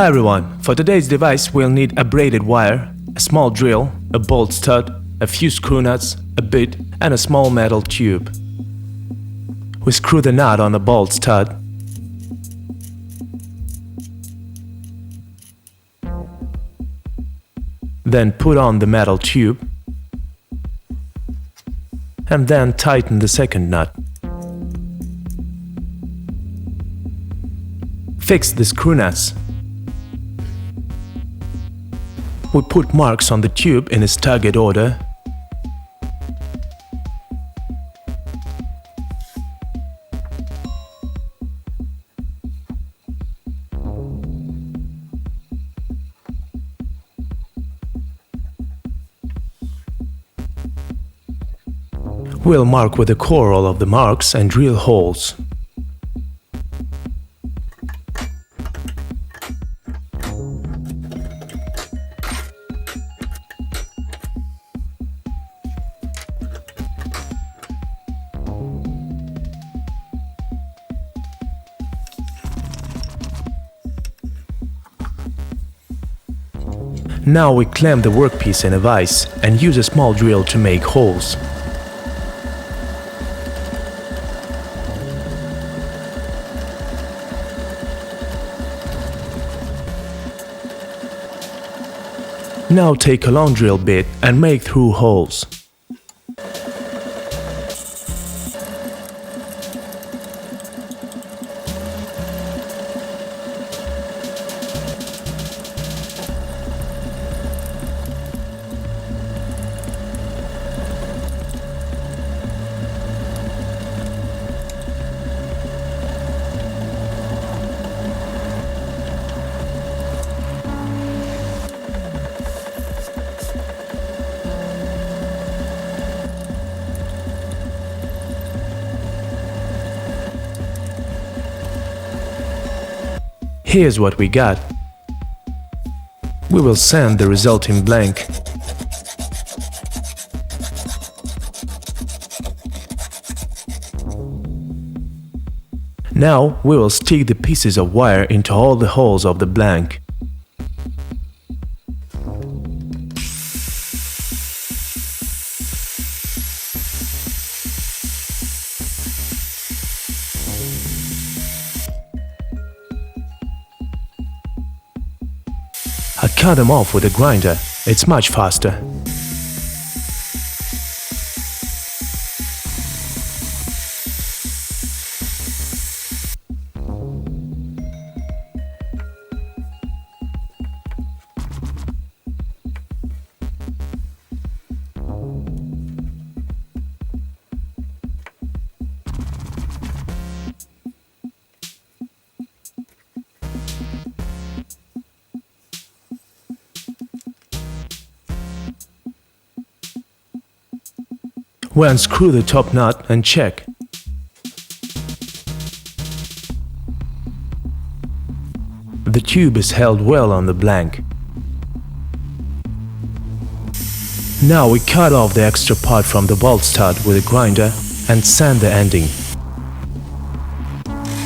Hi everyone, for today's device we'll need a braided wire, a small drill, a bolt stud, a few screw nuts, a bit and a small metal tube. We screw the nut on the bolt stud. Then put on the metal tube and then tighten the second nut. Fix the screw nuts. We put marks on the tube in a staggered order. We'll mark with a core all of the marks and drill holes. Now we clamp the workpiece in a vise and use a small drill to make holes. Now take a long drill bit and make through holes. Here's what we got. We will sand the resulting blank. Now we will stick the pieces of wire into all the holes of the blank. I cut them off with a grinder, it's much faster. We unscrew the top nut and check. The tube is held well on the blank. Now we cut off the extra part from the bolt stud with a grinder and sand the ending.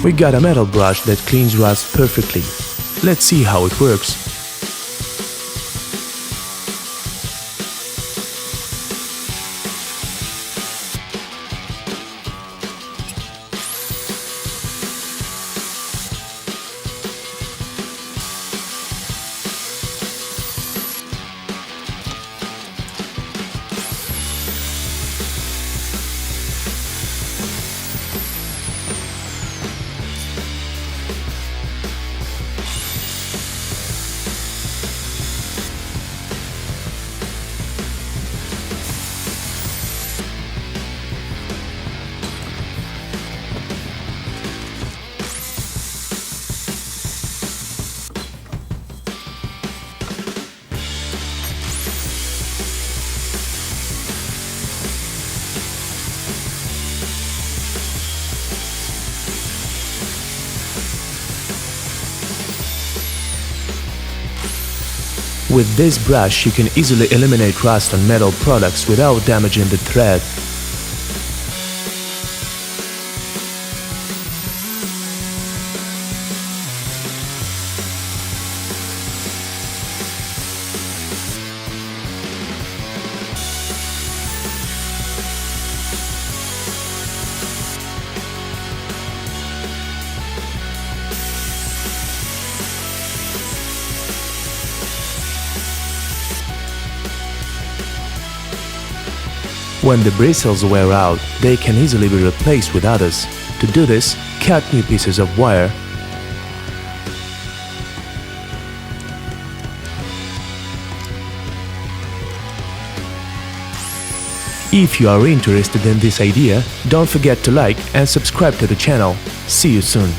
We got a metal brush that cleans rust perfectly. Let's see how it works. With this brush you can easily eliminate rust on metal products without damaging the thread. When the bristles wear out, they can easily be replaced with others. To do this, cut new pieces of wire. If you are interested in this idea, don't forget to like and subscribe to the channel. See you soon.